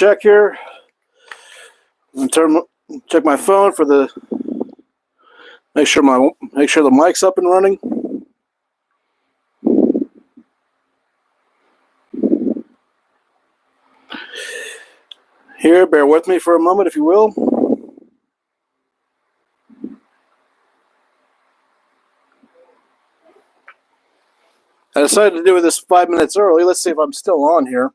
Check here. Check my phone for the. Make sure the mic's up and running. Here, bear with me for a moment, if you will. I decided to do this 5 minutes early. Let's see if I'm still on here.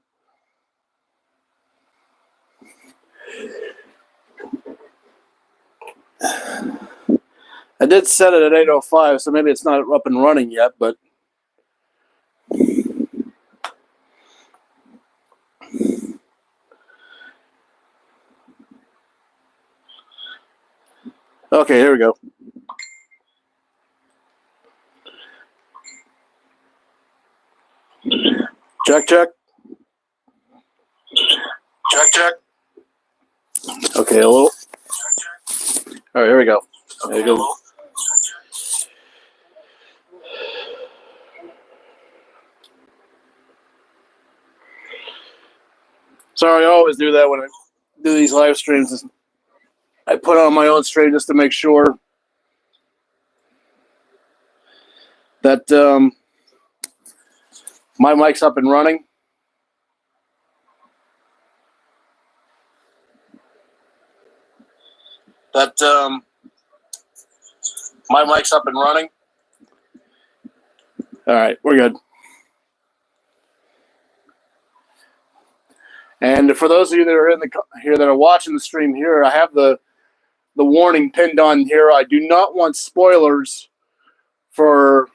I did set it at 8:05, so maybe it's not up and running yet, but okay, here we go. Check, check. Check, check. Okay, a little. All right, here we go. There you go. Sorry, I always do that when I do these live streams. I put on my own stream just to make sure that my mic's up and running. My mic's up and running. All right, we're good. And for those of you that are here that are watching the stream here, I have the warning pinned on here. I do not want spoilers for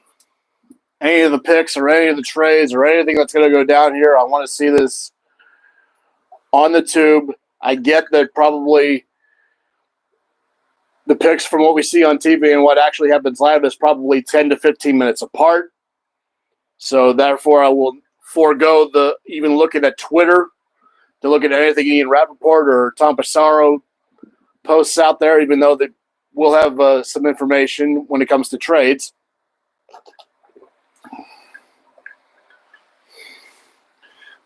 any of the picks or any of the trades or anything that's going to go down here. I want to see this on the tube. I get that probably the picks from what we see on TV and what actually happens live is probably 10 to 15 minutes apart. So therefore, I will forego even looking at Twitter to look at anything Ian Rappaport or Tom Passaro posts out there, even though they will have some information when it comes to trades.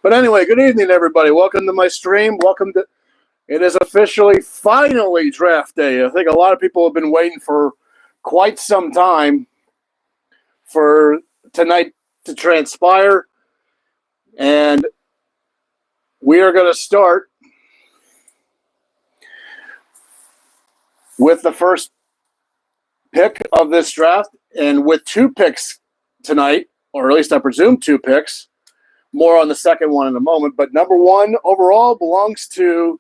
But anyway, good evening, everybody. Welcome to my stream. It is officially, finally, draft day. I think a lot of people have been waiting for quite some time for tonight to transpire. And we are going to start with the first pick of this draft. And with 2 picks tonight, or at least I presume 2 picks, more on the second one in a moment. But number 1 overall belongs to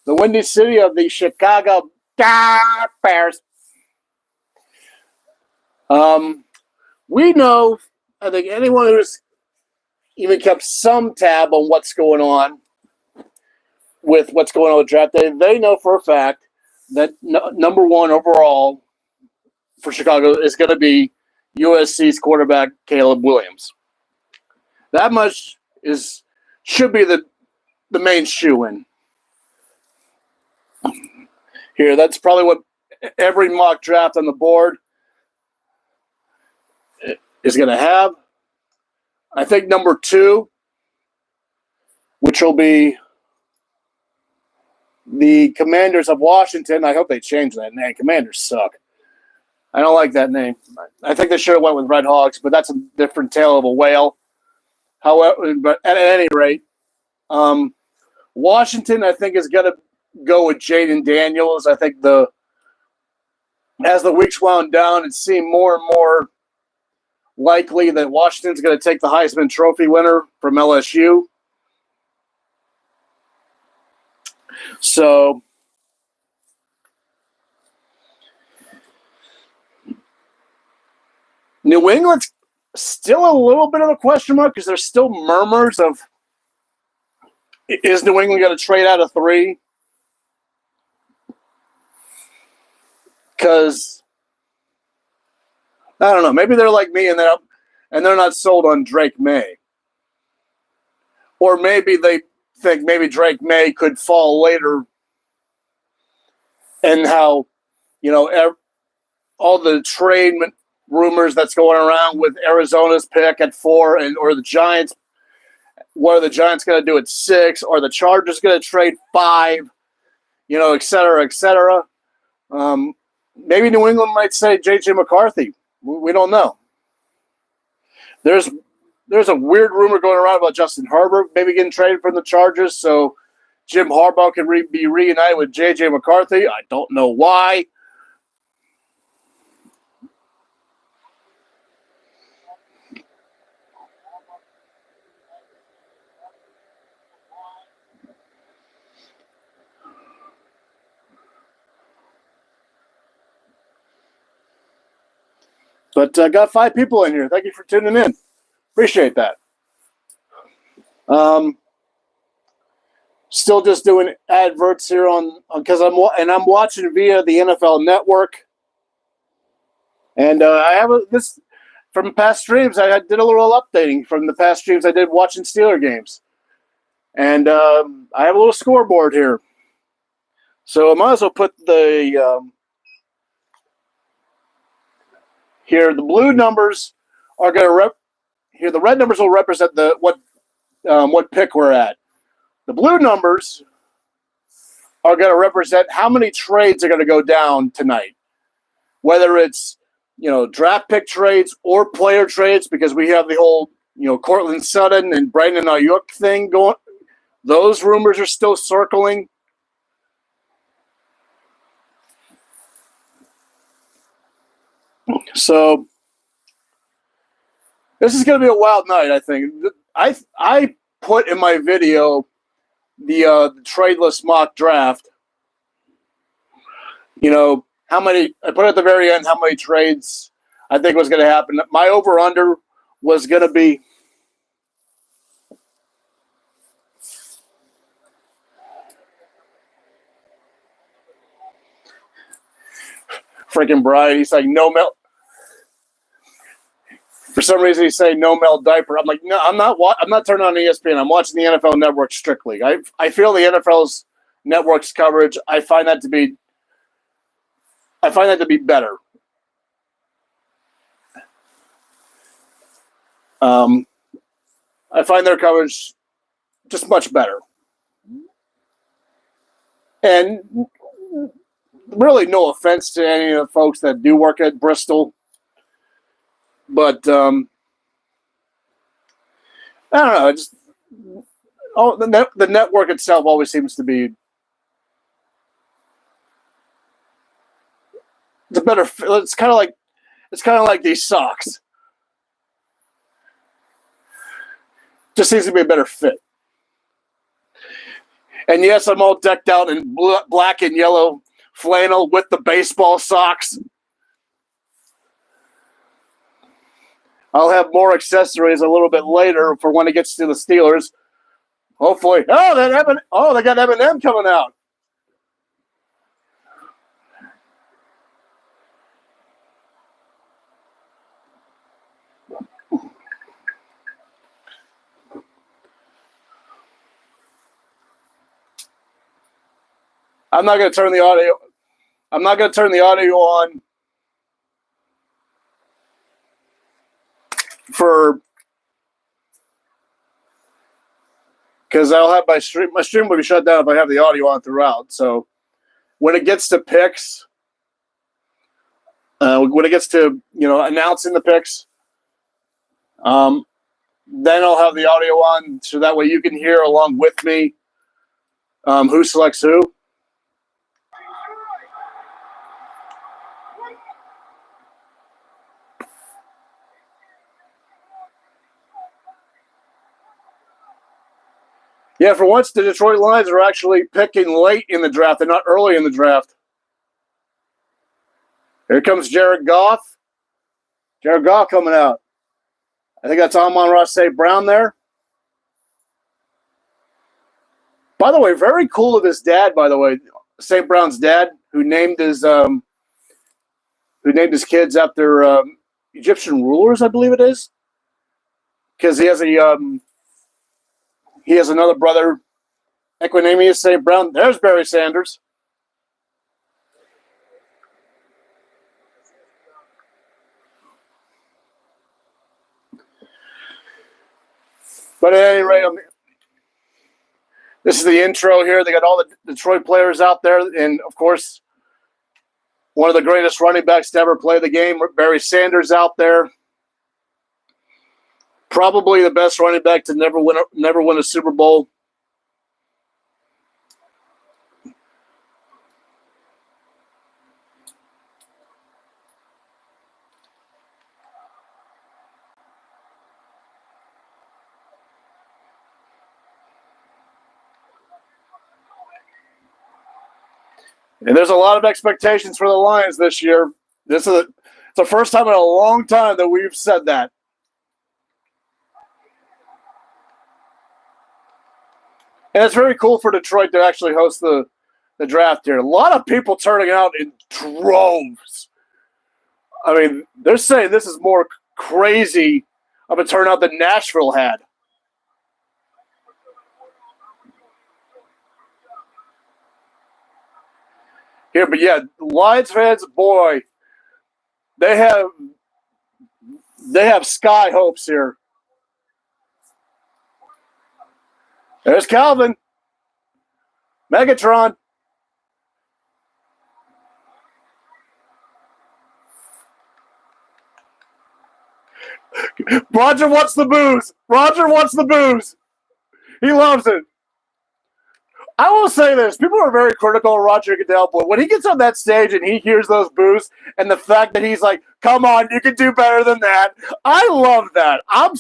the Windy City of the Chicago Bears. We know, I think anyone who's even kept some tab on what's going on with draft day, they know for a fact that number 1 overall for Chicago is going to be USC's quarterback Caleb Williams. That much should be the main shoe-in here. That's probably what every mock draft on the board is going to have. I think number 2, which will be the Commanders of Washington. I hope they change that name. Commanders suck. I don't like that name. I think they should have went with Red Hawks, but that's a different tale of a whale. However, but at any rate, Washington, I think, is going to go with Jaden Daniels. I think as the weeks wound down, it seemed more and more likely that Washington's going to take the Heisman Trophy winner from LSU. So New England's still a little bit of a question mark because there's still murmurs of, is New England going to trade out of 3? Because I don't know, maybe they're like me and they're not sold on Drake May. Or maybe they think maybe Drake May could fall later, and how, all the trade rumors that's going around with Arizona's pick at 4 or the Giants what are the Giants going to do at 6? Are the Chargers going to trade 5? Et cetera, et cetera. Maybe New England might say J.J. McCarthy. We don't know. There's a weird rumor going around about Justin Herbert maybe getting traded from the Chargers, so Jim Harbaugh can be reunited with J.J. McCarthy. I don't know why. But I got 5 people in here. Thank you for tuning in. Appreciate that. Still just doing adverts here because I'm watching via the NFL Network. And I have this from past streams. I did a little updating from the past streams I did watching Steeler games. And I have a little scoreboard here. So I might as well put the here. The blue numbers are going to here. The red numbers will represent what pick we're at. The blue numbers are going to represent how many trades are going to go down tonight, whether it's draft pick trades or player trades, because we have the whole Cortland Sutton and Brandon Ayuk thing going. Those rumors are still circling. So this is going to be a wild night, I think. I put in my video the tradeless mock draft. How many I put at the very end how many trades I think was going to happen. My over-under was going to be freaking Brian. He's like, no milk. For some reason, he's saying no Mel diaper. I'm like, no, I'm not turning on ESPN. I'm watching the NFL Network strictly. I feel the NFL's network's coverage. I find that to be better. I find their coverage just much better. And really, no offense to any of the folks that do work at Bristol. But I don't know. The network itself always seems to be it's a better. It's kind of like these socks. Just seems to be a better fit. And yes, I'm all decked out in black and yellow flannel with the baseball socks. I'll have more accessories a little bit later for when it gets to the Steelers. Hopefully. They got Eminem coming out. I'm not going to turn the audio on because I'll have my stream will be shut down if I have the audio on throughout. So when it gets to picks, when it gets to announcing the picks, then I'll have the audio on so that way you can hear along with me who selects who. Yeah, for once, the Detroit Lions are actually picking late in the draft. They're not early in the draft. Here comes Jared Goff. Jared Goff coming out. I think that's Amon-Ra St. Brown there. By the way, very cool of his dad, by the way, St. Brown's dad, who named his kids after Egyptian rulers, I believe it is. Because he has another brother, Equinemius St. Brown. There's Barry Sanders. But at any rate, this is the intro here. They got all the Detroit players out there. And, of course, one of the greatest running backs to ever play the game, Barry Sanders, out there. Probably the best running back to never win a Super Bowl. And there's a lot of expectations for the Lions this year. It's the first time in a long time that we've said that. And it's very cool for Detroit to actually host the draft here. A lot of people turning out in droves. I mean, they're saying this is more crazy of a turnout than Nashville had. Here, but yeah, Lions fans, boy, they have sky hopes here. There's Calvin. Megatron. Roger wants the booze. Roger wants the booze. He loves it. I will say this. People are very critical of Roger Goodell, but when he gets on that stage and he hears those boos and the fact that he's like, come on, you can do better than that. I love that. I'm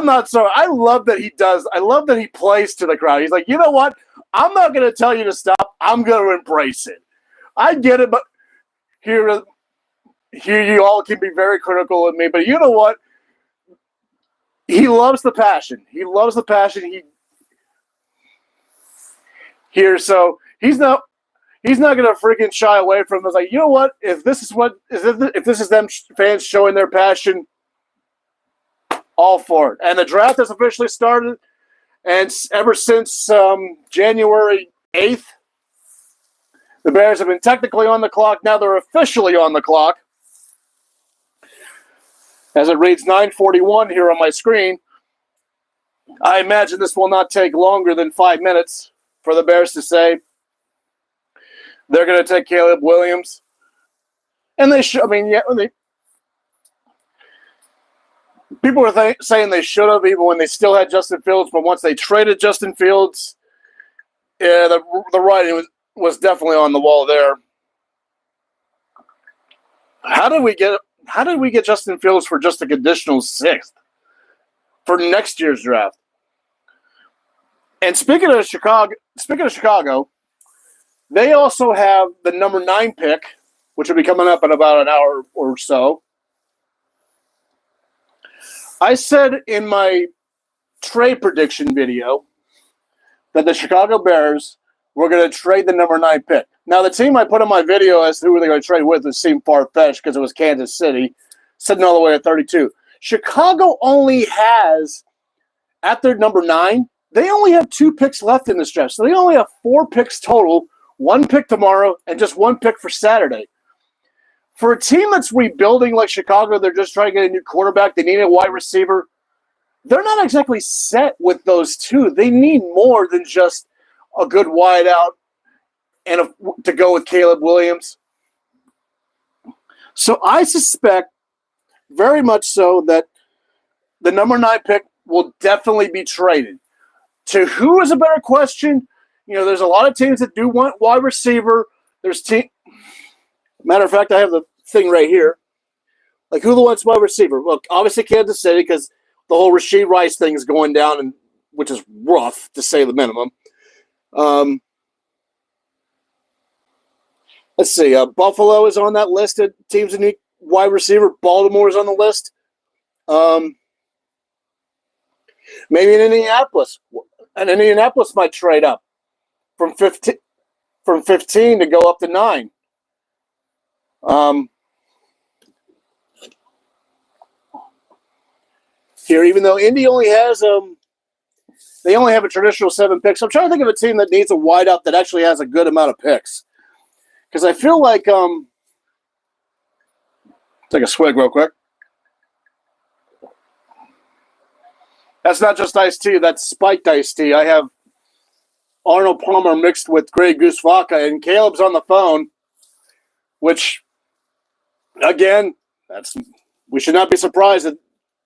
not so. I love that he does. I love that he plays to the crowd. He's like, you know what? I'm not going to tell you to stop. I'm going to embrace it. I get it, but here you all can be very critical of me. But you know what? He loves the passion. He loves the passion. So he's not going to freaking shy away from it. It's like, you know what? If this is them fans showing their passion, all for it. And the draft has officially started, and ever since January 8th, the Bears have been technically on the clock. Now they're officially on the clock. As it reads 9:41 here on my screen, I imagine this will not take longer than 5 minutes for the Bears to say they're going to take Caleb Williams. And they should. I mean, yeah, people were saying they should have, even when they still had Justin Fields. But once they traded Justin Fields, yeah, the writing was definitely on the wall there. How did we get Justin Fields for just a conditional 6th for next year's draft? And speaking of Chicago, they also have the number 9 pick, which will be coming up in about an hour or so. I said in my trade prediction video that the Chicago Bears were going to trade the number 9 pick. Now, the team I put in my video as to who they're going to trade with seemed far-fetched because it was Kansas City, sitting all the way at 32. Chicago only has, at their number 9, they only have 2 picks left in this draft. So they only have 4 picks total, 1 pick tomorrow, and just 1 pick for Saturday. For a team that's rebuilding like Chicago, they're just trying to get a new quarterback. They need a wide receiver. They're not exactly set with those 2. They need more than just a good wide out and to go with Caleb Williams. So I suspect very much so that the number 9 pick will definitely be traded. To who is a better question? You know, there's a lot of teams that do want wide receiver. Matter of fact, I have the thing right here. Like, who wants wide receiver? Well, obviously Kansas City, because the whole Rashee Rice thing is going down, which is rough, to say the minimum. Let's see. Buffalo is on that list of teams that need wide receiver. Baltimore is on the list. Maybe in Indianapolis. And Indianapolis might trade up from 15 to go up to 9. Here, even though Indy only has they only have a traditional 7 picks. I'm trying to think of a team that needs a wideout that actually has a good amount of picks. Because I feel like take a swig real quick. That's not just iced tea. That's spiked iced tea. I have Arnold Palmer mixed with Grey Goose vodka, and Caleb's on the phone, which, again, we should not be surprised that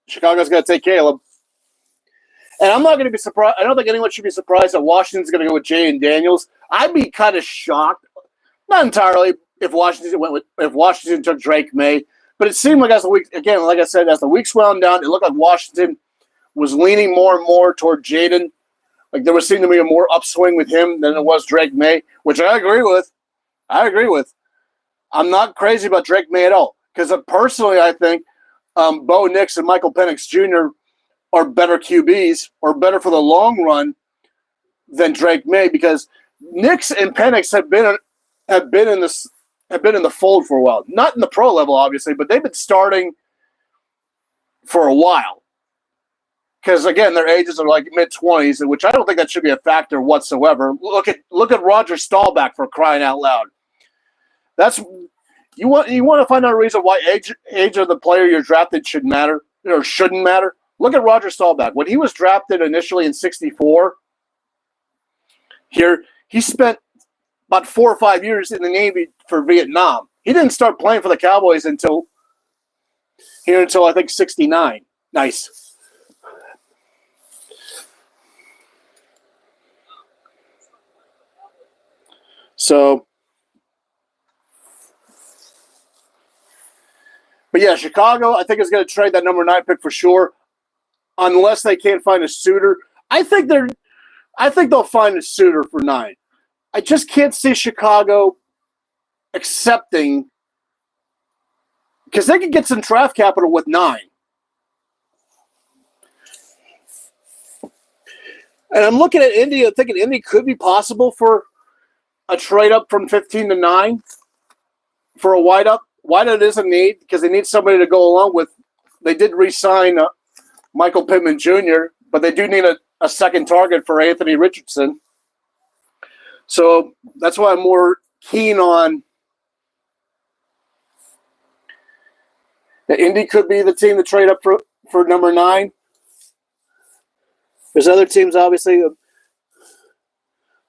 Chicago's going to take Caleb. And I'm not going to be surprised. I don't think anyone should be surprised that Washington's going to go with Jay Daniels. I'd be kind of shocked, not entirely, if Washington took Drake May. But it seemed like as the week, again, like I said, as the weeks wound down, it looked like Washington was leaning more and more toward Jaden. Like there was seeming to be a more upswing with him than it was Drake May, which I agree with. I'm not crazy about Drake May at all because personally, I think Bo Nix and Michael Penix Jr. are better QBs or better for the long run than Drake May because Nix and Penix have been in the fold for a while. Not in the pro level, obviously, but they've been starting for a while. Because again, their ages are like mid-20s, which I don't think that should be a factor whatsoever. Look at Roger Staubach for crying out loud. That's you want to find out a reason why age of the player you're drafted should matter or shouldn't matter. Look at Roger Staubach. When he was drafted initially in '64, he spent about 4 or 5 years in the Navy for Vietnam. He didn't start playing for the Cowboys until I think '69. Nice. So, but yeah, Chicago, I think is going to trade that number 9 pick for sure, unless they can't find a suitor. I think they'll find a suitor for 9. I just can't see Chicago accepting because they could get some draft capital with 9. And I'm looking at Indy, I'm thinking Indy could be possible for a trade up from 15 to 9 for a wideout. Wideout is a need because they need somebody to go along with. They did re-sign Michael Pittman Jr., but they do need a second target for Anthony Richardson. So that's why I'm more keen on that Indy could be the team to trade up for number 9. There's other teams, obviously.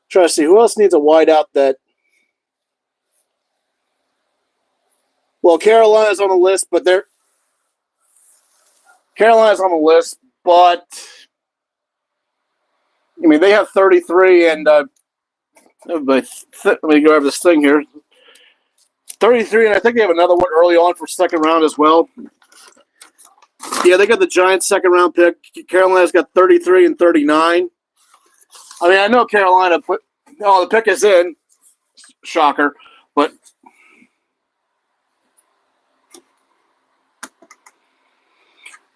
Try to see who else needs a wideout that. Well, Carolina's on the list, but I mean they have 33, and let me grab this thing here. 33, and I think they have another one early on for second round as well. Yeah, they got the Giants' second round pick. Carolina's got 33 and 39. I mean, I know Carolina the pick is in. Shocker. But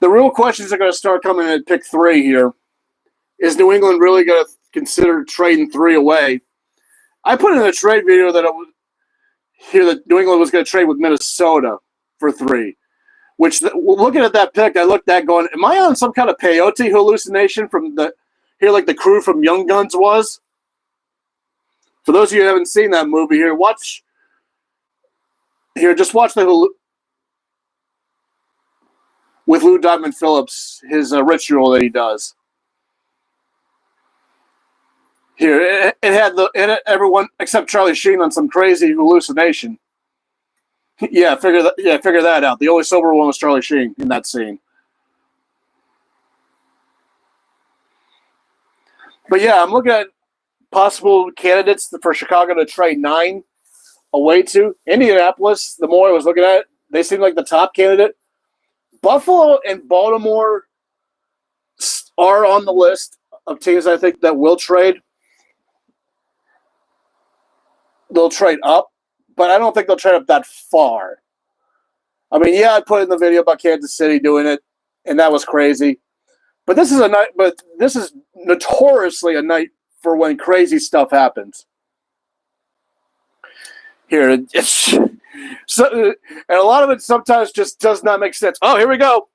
the real questions are going to start coming at pick 3 here. Is New England really going to consider trading 3 away? I put in a trade video that New England was going to trade with Minnesota for 3. Which, looking at that pick, I looked at going, am I on some kind of peyote hallucination from like the crew from Young Guns was? For those of you who haven't seen that movie just watch with Lou Diamond Phillips, his ritual that he does. Here, it had everyone except Charlie Sheen on some crazy hallucination. Yeah, figure that out. The only sober one was Charlie Sheen in that scene. But yeah, I'm looking at possible candidates for Chicago to trade 9 away to. Indianapolis, the more I was looking at it, they seem like the top candidate. Buffalo and Baltimore are on the list of teams I think that will trade. They'll trade up, but I don't think they'll trade up that far. I mean, yeah, I put in the video about Kansas City doing it, and that was crazy. But this is notoriously a night for when crazy stuff happens. Here, and a lot of it sometimes just does not make sense. Oh, here we go.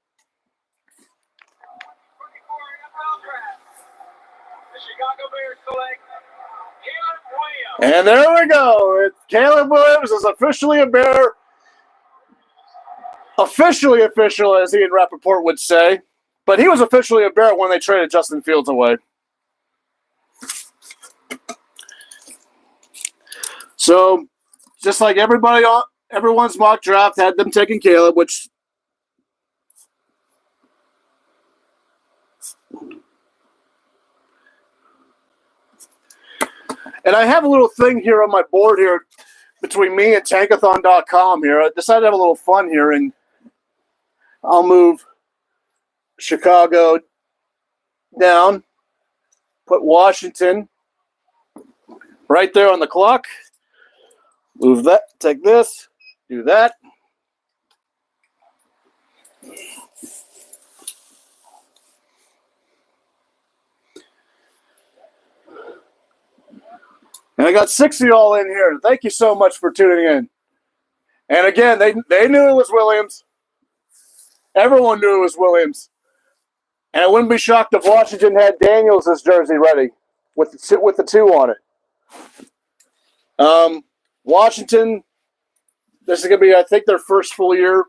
And there we go. Caleb Williams is officially a Bear. Officially official, as Ian Rappaport would say. But he was officially a Bear when they traded Justin Fields away. So, just like everyone's mock draft had them taking Caleb, which and I have a little thing here on my board here between me and Tankathon.com here. I decided to have a little fun here, and I'll move Chicago down, put Washington right there on the clock. Move that, take this, do that. And I got 6 of y'all in here. Thank you so much for tuning in. And again, they knew it was Williams. Everyone knew it was Williams. And I wouldn't be shocked if Washington had Daniels' jersey ready with the 2 on it. Washington, this is going to be, I think, their first full year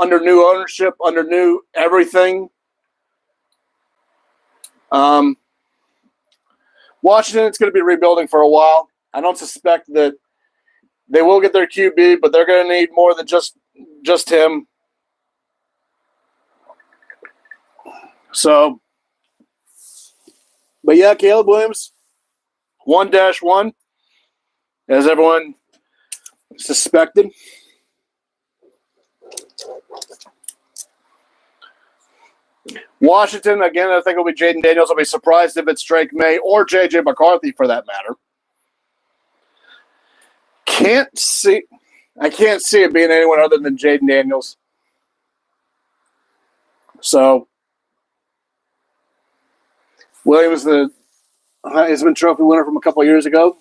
under new ownership, under new everything. Washington, it's going to be rebuilding for a while. I don't suspect that they will get their QB, but they're going to need more than just him. So, but yeah, Caleb Williams, 1-1, as everyone suspected. Washington, again, I think it'll be Jaden Daniels. I'll be surprised if it's Drake May or J.J. McCarthy for that matter. I can't see it being anyone other than Jaden Daniels. So, Williams, the Heisman Trophy winner from a couple of years ago.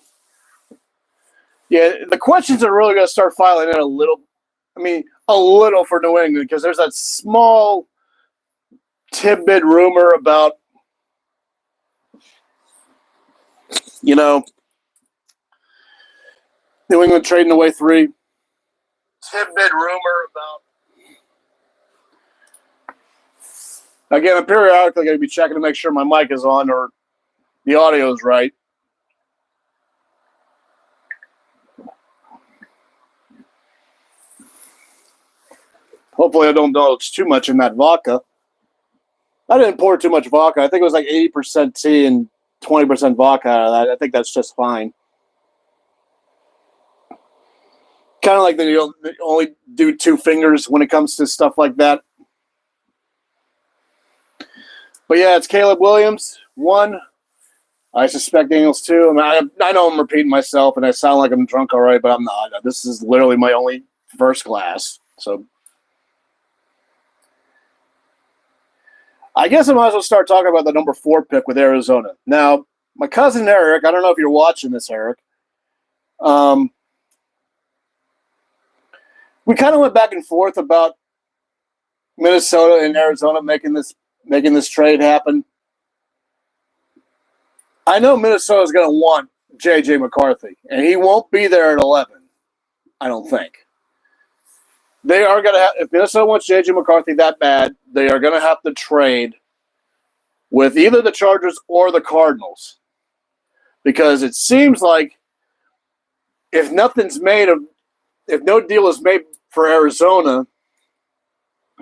Yeah, the questions are really going to start filing in a little for New England, because there's that small tidbit rumor about, New England trading away 3. Tidbit rumor about. Again, I'm periodically going to be checking to make sure my mic is on or the audio is right. Hopefully I don't indulge too much in that vodka. I didn't pour too much vodka. I think it was like 80% tea and 20% vodka out of that. I think that's just fine. Kind of like they only do 2 fingers when it comes to stuff like that. But yeah, it's Caleb Williams, 1. I suspect Daniels, 2. I know I'm repeating myself and I sound like I'm drunk already, but I'm not. This is literally my only first glass. So I guess I might as well start talking about the number 4 pick with Arizona. Now, my cousin Eric, I don't know if you're watching this, Eric. We kind of went back and forth about Minnesota and Arizona making this trade happen. I know Minnesota is going to want J.J. McCarthy, and he won't be there at 11, I don't think. They are going to have, if Minnesota wants J.J. McCarthy that bad, they are going to have to trade with either the Chargers or the Cardinals. Because it seems like if no deal is made for Arizona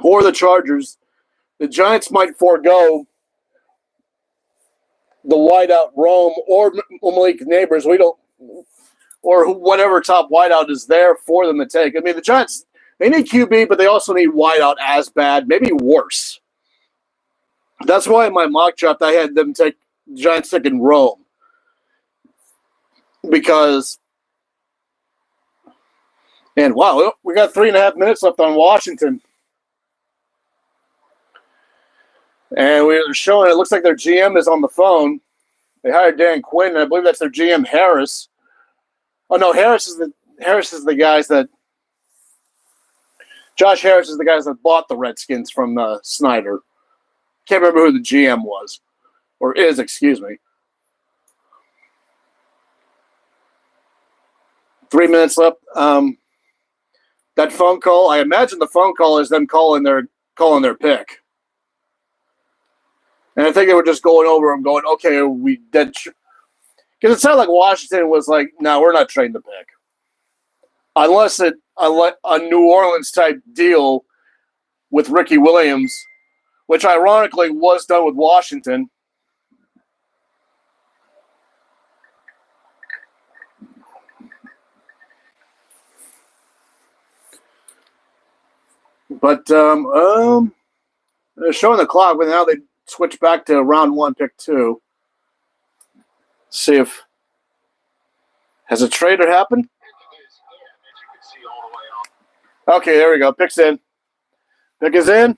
or the Chargers, the Giants might forego the wideout Rome or Malik Neighbors. Or whatever top wideout is there for them to take. I mean, the Giants, they need QB, but they also need wideout as bad, maybe worse. That's why in my mock draft I had them take Giants taking Rome. Because, and wow, we got 3.5 minutes left on Washington. And we're showing, it looks like their GM is on the phone. They hired Dan Quinn, and I believe that's their GM, Harris. Oh, no, Harris is the guys that – Josh Harris is the guys that bought the Redskins from Snyder. Can't remember who the GM was. Or is, excuse me. 3 minutes left. That phone call, I imagine the phone call is them calling their pick. And I think they were just going over him, going, okay, are we dead? Because it sounded like Washington was like, no, we're not trading the pick. Unless a New Orleans-type deal with Ricky Williams, which ironically was done with Washington. But they're showing the clock, but now they switch back to round 1, pick 2. See if has a trader happened. Okay, there we go. Pick's in. Pick is in.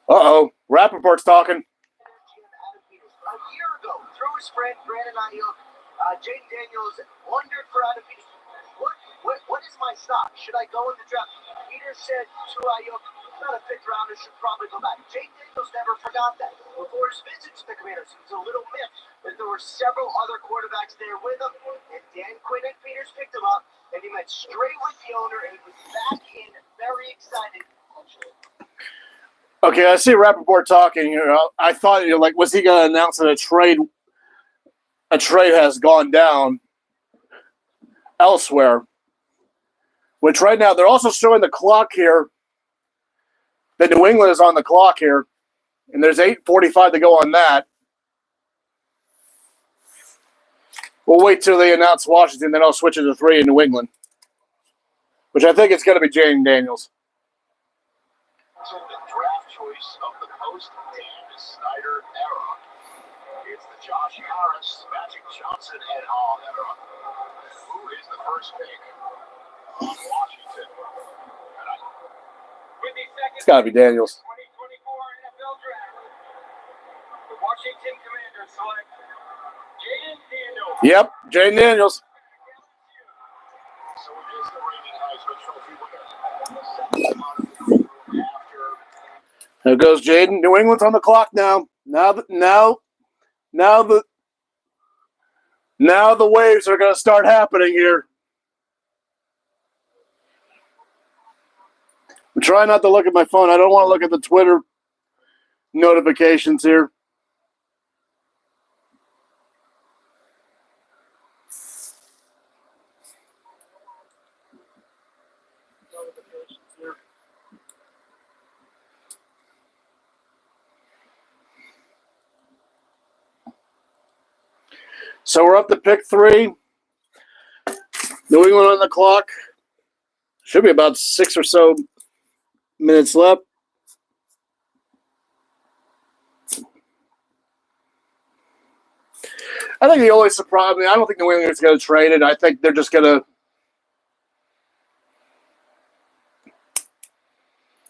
Uh-oh. Rappaport's talking. A year ago, through his friend Brandon Ayuk, Jaden Daniels wondered for Adam Peters, what is my stock? Should I go in the draft? Peters said to Ayuk, not a fifth rounder, should probably go back. Jaden Daniels never forgot that. Before his visit to the Commanders, he was a little miffed that there were several other quarterbacks there with him, and Dan Quinn and Peters picked him up, and he went straight with the owner, and he was back in, very excited. Okay, I see Rappaport talking. I thought, like, was he going to announce that a trade has gone down elsewhere? Which right now they're also showing the clock here. That New England is on the clock here, and there's 8:45 to go on that. We'll wait till they announce Washington, then I'll switch it to 3 in New England, which I think it's going to be Jaden Daniels. So the draft choice of the post-Dan Snyder era. It's the Josh Harris, Magic Johnson, et al. Era. Who is the first pick on Washington? It's got to be Daniels. 2024 NFL Draft. The Washington Commanders select Jaden Daniels. Yep, Jaden Daniels. So it is the reigning Heisman Trophy winner. There goes Jaden. New England's on the clock now. Now the waves are going to start happening here. I'm trying not to look at my phone. I don't want to look at the Twitter notifications here. So we're up to pick 3. New England on the clock. Should be about 6 or so minutes left. I think the only surprise, I don't think New England's going to trade it. I think they're just going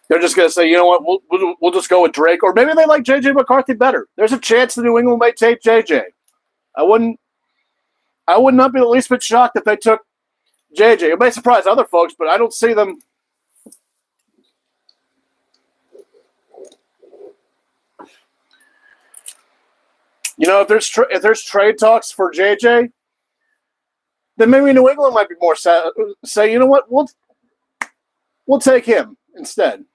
to say, you know what, we'll just go with Drake. Or maybe they like J.J. McCarthy better. There's a chance the New England might take J.J. I would not be the least bit shocked if they took J.J. It may surprise other folks, but I don't see them. You know, if there's trade talks for J.J., then maybe New England might be more say, you know what, we'll take him instead.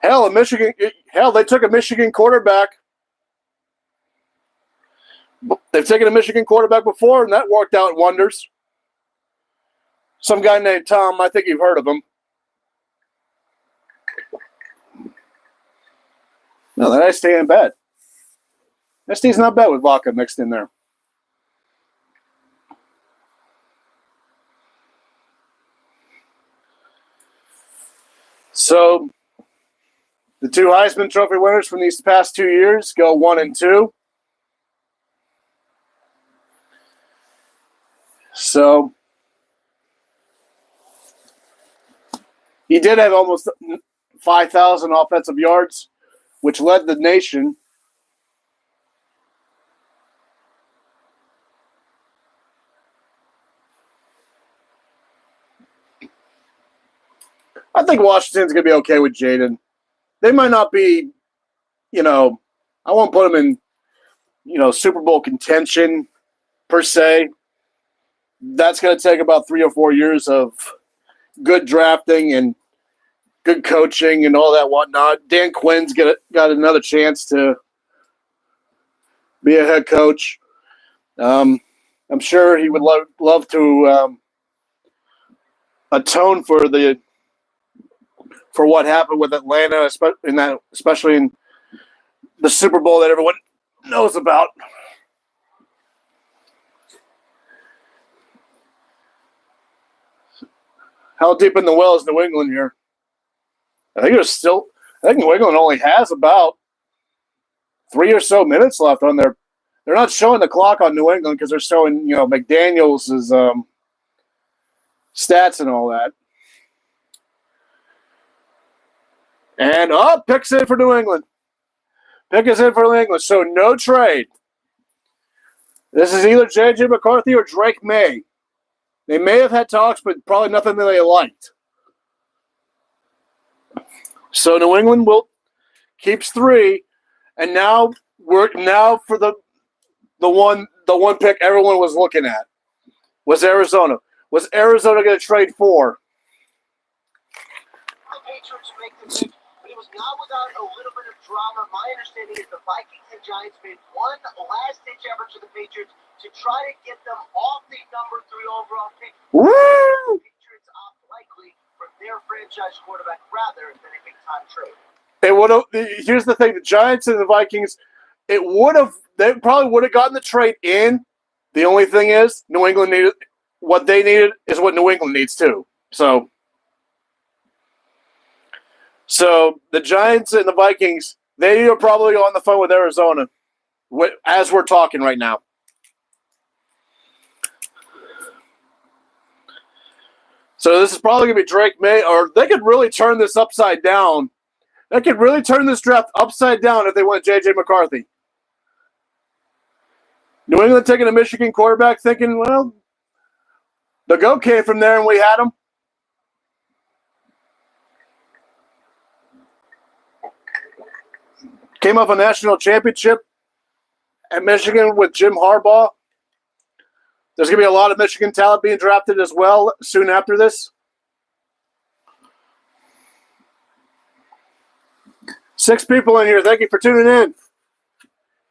Hell, they took a Michigan quarterback. They've taken a Michigan quarterback before, and that worked out wonders. Some guy named Tom, I think you've heard of him. No, that iced tea ain't bad. Iced tea's not bad with vodka mixed in there. So, the 2 Heisman Trophy winners from these past 2 years go 1 and 2. So, he did have almost 5,000 offensive yards, which led the nation. I think Washington's going to be okay with Jaden. They might not be, I won't put them in Super Bowl contention per se. That's going to take about 3 or 4 years of good drafting and good coaching and all that whatnot. Dan Quinn's got another chance to be a head coach. I'm sure he would love to atone for what happened with Atlanta, especially in the Super Bowl that everyone knows about. How deep in the well is New England here? I think New England only has about 3 or so minutes left on their. They're not showing the clock on New England because they're showing, McDaniels' stats and all that. And picks in for New England. Pick is in for New England. So no trade. This is either J.J. McCarthy or Drake May. They may have had talks, but probably nothing that they liked. So New England keeps 3, and now for the one pick everyone was looking at was Arizona. Was Arizona going to trade for? The Patriots make the pick, but it was not without a little bit of drama. My understanding is the Vikings and Giants made one last-ditch effort to the Patriots to try to get them off the number 3 overall pick. Woo! The Patriots opt likely for their franchise quarterback rather than a big-time trade. Here's the thing: the Giants and the Vikings, they probably would have gotten the trade in. The only thing is, New England needed what they needed is what New England needs too. So the Giants and the Vikings, they are probably on the phone with Arizona as we're talking right now. So this is probably going to be Drake May, or they could really turn this upside down. They could really turn this draft upside down if they want J.J. McCarthy. New England taking a Michigan quarterback thinking, well, the go came from there and we had him. Came off a national championship at Michigan with Jim Harbaugh. There's going to be a lot of Michigan talent being drafted as well soon after this. 6 people in here. Thank you for tuning in.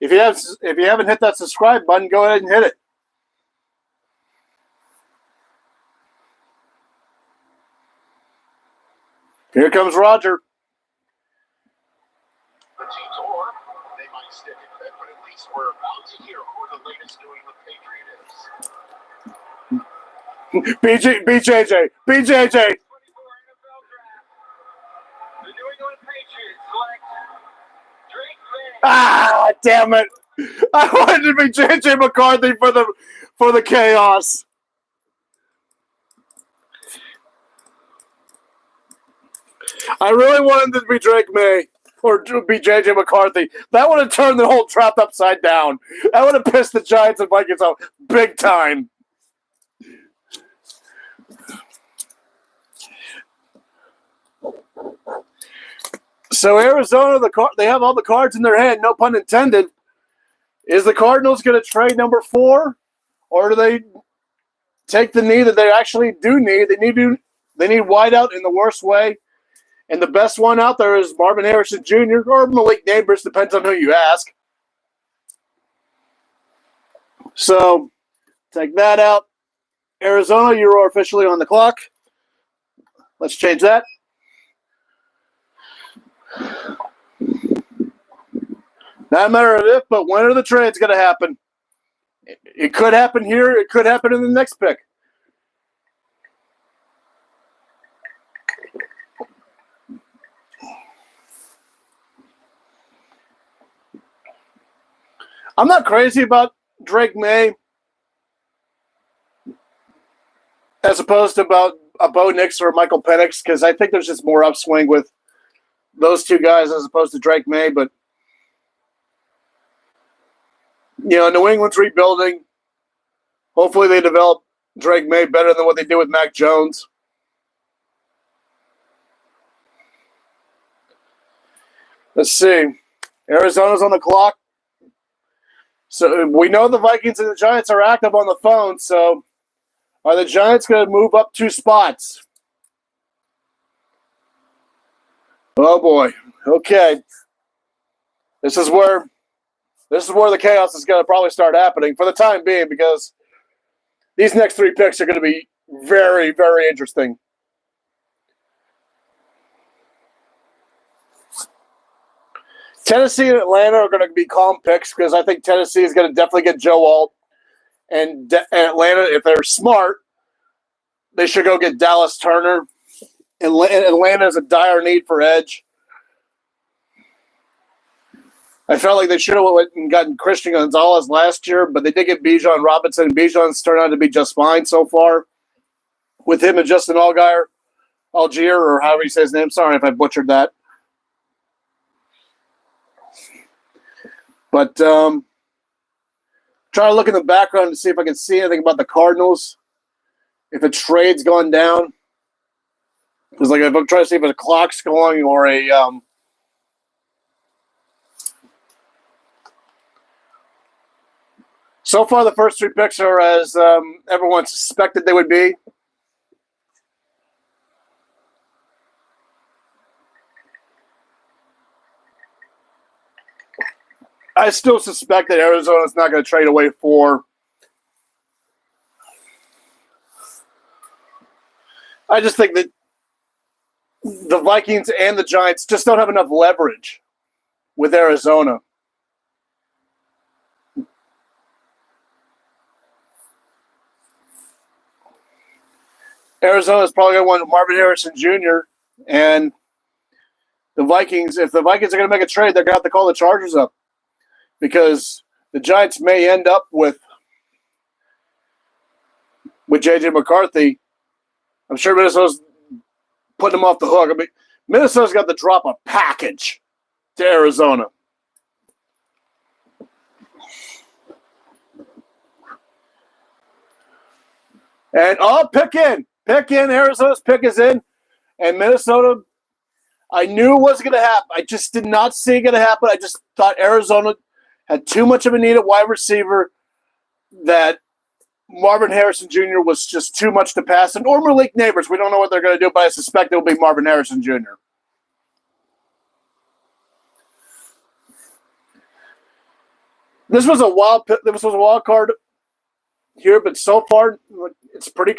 If you haven't hit that subscribe button, go ahead and hit it. Here comes Roger. The team's or they might stick in bed, but at least we're about to hear who the latest New England Patriot is. BJJ. BJJ. 24 NFL draft. The New England Patriots select Drake May. Ah, damn it. I wanted to be J.J. McCarthy for the chaos. I really wanted to be Drake May or be J.J. McCarthy. That would have turned the whole draft upside down. That would have pissed the Giants and Vikings off big time. So Arizona, they have all the cards in their hand, no pun intended. Is the Cardinals going to trade number 4, or do they take the knee that they actually do need? They need wideout in the worst way, and the best one out there is Marvin Harrison Jr. or Malik Neighbors, depends on who you ask. So take that out. Arizona, you are officially on the clock. Let's change that. Not a matter of if, but when are the trades going to happen? It could happen here. It could happen in the next pick. I'm not crazy about Drake May as opposed to about a Bo Nix or Michael Penix, because I think there's just more upswing with those 2 guys as opposed to Drake May. But, New England's rebuilding. Hopefully they develop Drake May better than what they did with Mac Jones. Let's see. Arizona's on the clock. So we know the Vikings and the Giants are active on the phone, so are the Giants going to move up 2 spots? Oh boy. Okay. This is where the chaos is going to probably start happening for the time being, because these next 3 picks are going to be very, very interesting. Tennessee and Atlanta are going to be calm picks, because I think Tennessee is going to definitely get Joe Alt. And Atlanta, if they're smart, they should go get Dallas Turner. Atlanta is a dire need for edge. I felt like they should have went and gotten Christian Gonzalez last year, but they did get Bijan Robinson. Bijan's turned out to be just fine so far. With him and Justin Algier, or however you say his name. Sorry if I butchered that. But try to look in the background to see if I can see anything about the Cardinals. If a trade's gone down. Because like if I'm trying to see if a clock's going or a so far the first 3 picks are as everyone suspected they would be. I still suspect that Arizona's not going to trade away 4. I just think that the Vikings and the Giants just don't have enough leverage with Arizona. Arizona's probably going to want Marvin Harrison Jr. and the Vikings. If the Vikings are going to make a trade, they're going to have to call the Chargers up, because the Giants may end up with J.J. McCarthy. I'm sure Minnesota's putting them off the hook. I mean, Minnesota's got to drop a package to Arizona. And pick in. Arizona's pick is in. And Minnesota, I knew it wasn't going to happen. I just did not see it going to happen. I just thought Arizona had too much of a need at wide receiver, that Marvin Harrison Jr. was just too much to pass. And or Malik Neighbors. We don't know what they're going to do, but I suspect it will be Marvin Harrison Jr. This was a wild card here, but so far it's pretty